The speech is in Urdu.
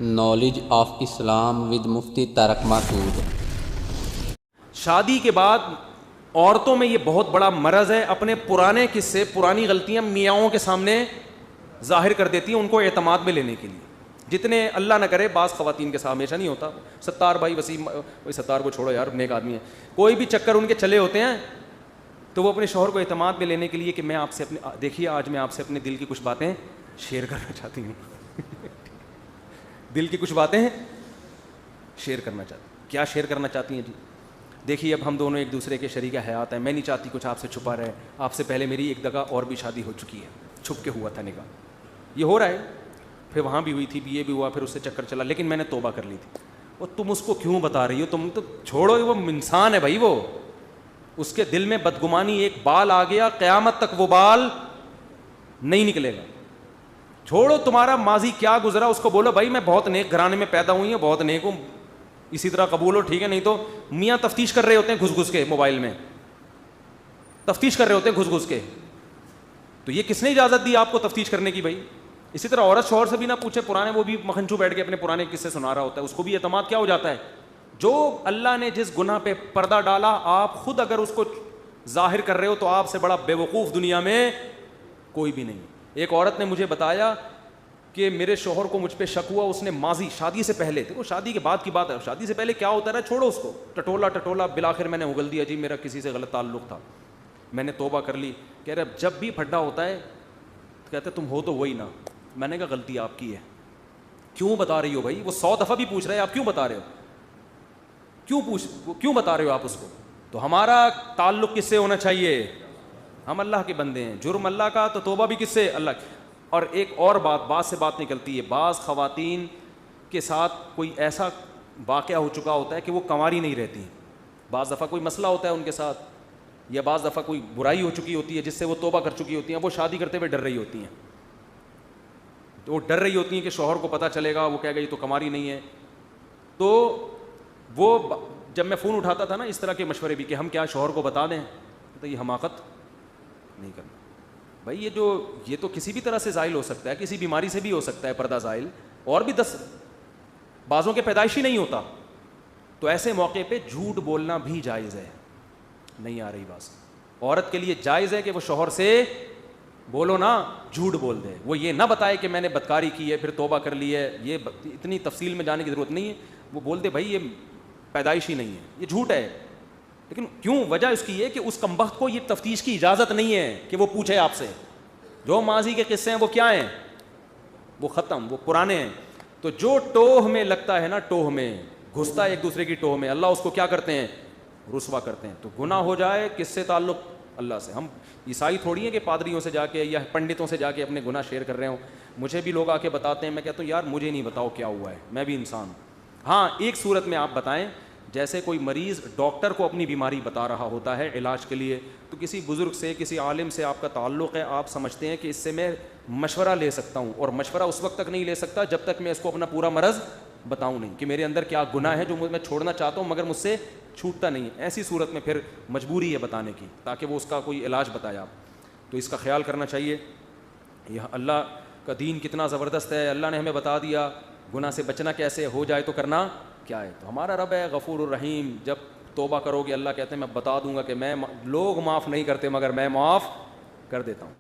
نالج آف اسلام ود مفتی طارق مسعود۔ شادی کے بعد عورتوں میں یہ بہت بڑا مرض ہے، اپنے پرانے قصے پرانی غلطیاں میاؤں کے سامنے ظاہر کر دیتی ہیں ان کو اعتماد میں لینے کے لیے. جتنے اللہ نہ کرے بعض خواتین کے ساتھ ہمیشہ نہیں ہوتا، ستار بھائی وسیم ستار کو چھوڑو یار نیک آدمی ہے، کوئی بھی چکر ان کے چلے ہوتے ہیں تو وہ اپنے شوہر کو اعتماد میں لینے کے لیے کہ میں آپ سے دیکھیے آج میں آپ سے اپنے دل کی کچھ باتیں شیئر کرنا چاہتی ہوں دل کی کچھ باتیں شیئر کرنا چاہتی ہوں. کیا شیئر کرنا چاہتی ہیں جی؟ دیکھیے اب ہم دونوں ایک دوسرے کے شریک حیات ہیں، میں نہیں چاہتی کچھ آپ سے چھپا رہے. آپ سے پہلے میری ایک جگہ اور بھی شادی ہو چکی ہے، چھپ کے ہوا تھا نکاح، یہ ہو رہا ہے، پھر وہاں بھی ہوئی تھی، یہ بھی ہوا، پھر اس سے چکر چلا، لیکن میں نے توبہ کر لی تھی. اور تم اس کو کیوں بتا رہی ہو؟ تم تو چھوڑو، وہ انسان ہے بھائی، وہ اس کے دل میں بدگمانی ایک بال آ گیا قیامت تک وہ بال نہیں نکلے گا. چھوڑو تمہارا ماضی کیا گزرا، اس کو بولو بھائی میں بہت نیک گھرانے میں پیدا ہوئی ہوں، بہت نیک ہوں، اسی طرح قبول ہو، ٹھیک ہے. نہیں تو میاں تفتیش کر رہے ہوتے ہیں گھس گھس کے، موبائل میں تفتیش کر رہے ہوتے ہیں گھس گھس کے، تو یہ کس نے اجازت دی آپ کو تفتیش کرنے کی بھائی؟ اسی طرح عورت شوہر سے بھی نہ پوچھے، پرانے وہ بھی مکھنچو بیٹھ کے اپنے پرانے قصے سنا رہا ہوتا ہے، اس کو بھی اعتماد کیا ہو جاتا ہے. جو اللہ نے جس گناہ پہ پردہ ڈالا، آپ خود اگر اس کو ظاہر کر رہے ہو تو آپ سے بڑا بے وقوف دنیا میں کوئی بھی نہیں. ایک عورت نے مجھے بتایا کہ میرے شوہر کو مجھ پہ شک ہوا، اس نے ماضی شادی سے پہلے، دیکھو شادی کے بعد کی بات ہے، شادی سے پہلے کیا ہوتا رہا چھوڑو اس کو، ٹٹولا بالآخر میں نے اگل دیا جی میرا کسی سے غلط تعلق تھا، میں نے توبہ کر لی. کہہ رہے جب بھی پھڈا ہوتا ہے کہتے تم ہو تو وہی نا. میں نے کہا غلطی آپ کی ہے، کیوں بتا رہی ہو بھائی؟ وہ 100 دفعہ بھی پوچھ رہے ہیں آپ کیوں بتا رہے ہو، کیوں بتا رہے ہو آپ اس کو؟ تو ہمارا تعلق کس سے ہونا چاہیے؟ ہم اللہ کے بندے ہیں، جرم اللہ کا تو توبہ بھی کس سے؟ اللہ کی. اور ایک اور بات سے بات نکلتی ہے، بعض خواتین کے ساتھ کوئی ایسا واقعہ ہو چکا ہوتا ہے کہ وہ کنواری نہیں رہتی، بعض دفعہ کوئی مسئلہ ہوتا ہے ان کے ساتھ، یا بعض دفعہ کوئی برائی ہو چکی ہوتی ہے جس سے وہ توبہ کر چکی ہوتی ہیں، وہ شادی کرتے ہوئے ڈر رہی ہوتی ہیں، تو وہ ڈر رہی ہوتی ہیں کہ شوہر کو پتہ چلے گا، وہ کہے گا یہ تو کنواری نہیں ہے. تو وہ جب میں فون اٹھاتا تھا نا اس طرح کے مشورے بھی کہ ہم کیا شوہر کو بتا دیں، تو یہ حماقت نہیں کرنا بھائی. یہ تو کسی بھی طرح سے زائل ہو سکتا ہے، کسی بیماری سے بھی ہو سکتا ہے پردہ زائل، اور بھی 10 بعضوں کے پیدائشی نہیں ہوتا. تو ایسے موقع پہ جھوٹ بولنا بھی جائز ہے. نہیں آ رہی بات؟ عورت کے لیے جائز ہے کہ وہ شوہر سے بولو نا، جھوٹ بول دے، وہ یہ نہ بتائے کہ میں نے بدکاری کی ہے پھر توبہ کر لی ہے، یہ اتنی تفصیل میں جانے کی ضرورت نہیں ہے. وہ بول دے بھائی یہ پیدائشی نہیں ہے، یہ جھوٹ ہے. لیکن کیوں؟ وجہ اس کی یہ کہ اس کمبخت کو یہ تفتیش کی اجازت نہیں ہے کہ وہ پوچھے آپ سے. جو ماضی کے قصے ہیں وہ کیا ہیں؟ وہ ختم، وہ پرانے ہیں. تو جو ٹوہ میں لگتا ہے نا، ٹوہ میں گھستا ہے ایک دوسرے کی ٹوہ میں، اللہ اس کو کیا کرتے ہیں؟ رسوا کرتے ہیں. تو گناہ ہو جائے کس سے تعلق؟ اللہ سے. ہم عیسائی تھوڑی ہیں کہ پادریوں سے جا کے یا پنڈتوں سے جا کے اپنے گناہ شیئر کر رہے ہوں. مجھے بھی لوگ آ کے بتاتے ہیں، میں کہتا ہوں یار مجھے نہیں بتاؤ کیا ہوا ہے، میں بھی انسان ہوں. ہاں ایک صورت میں آپ بتائیں، جیسے کوئی مریض ڈاکٹر کو اپنی بیماری بتا رہا ہوتا ہے علاج کے لیے، تو کسی بزرگ سے کسی عالم سے آپ کا تعلق ہے، آپ سمجھتے ہیں کہ اس سے میں مشورہ لے سکتا ہوں، اور مشورہ اس وقت تک نہیں لے سکتا جب تک میں اس کو اپنا پورا مرض بتاؤں نہیں کہ میرے اندر کیا گناہ ہے جو میں چھوڑنا چاہتا ہوں مگر مجھ سے چھوٹتا نہیں. ایسی صورت میں پھر مجبوری ہے بتانے کی تاکہ وہ اس کا کوئی علاج بتائے آپ. تو اس کا خیال کرنا چاہیے. یہ اللہ کا دین کتنا زبردست ہے، اللہ نے ہمیں بتا دیا گناہ سے بچنا کیسے، ہو جائے تو کرنا کیا ہے. تو ہمارا رب ہے غفور الرحیم، جب توبہ کرو گے اللہ کہتے ہیں میں بتا دوں گا کہ میں لوگ معاف نہیں کرتے مگر میں معاف کر دیتا ہوں.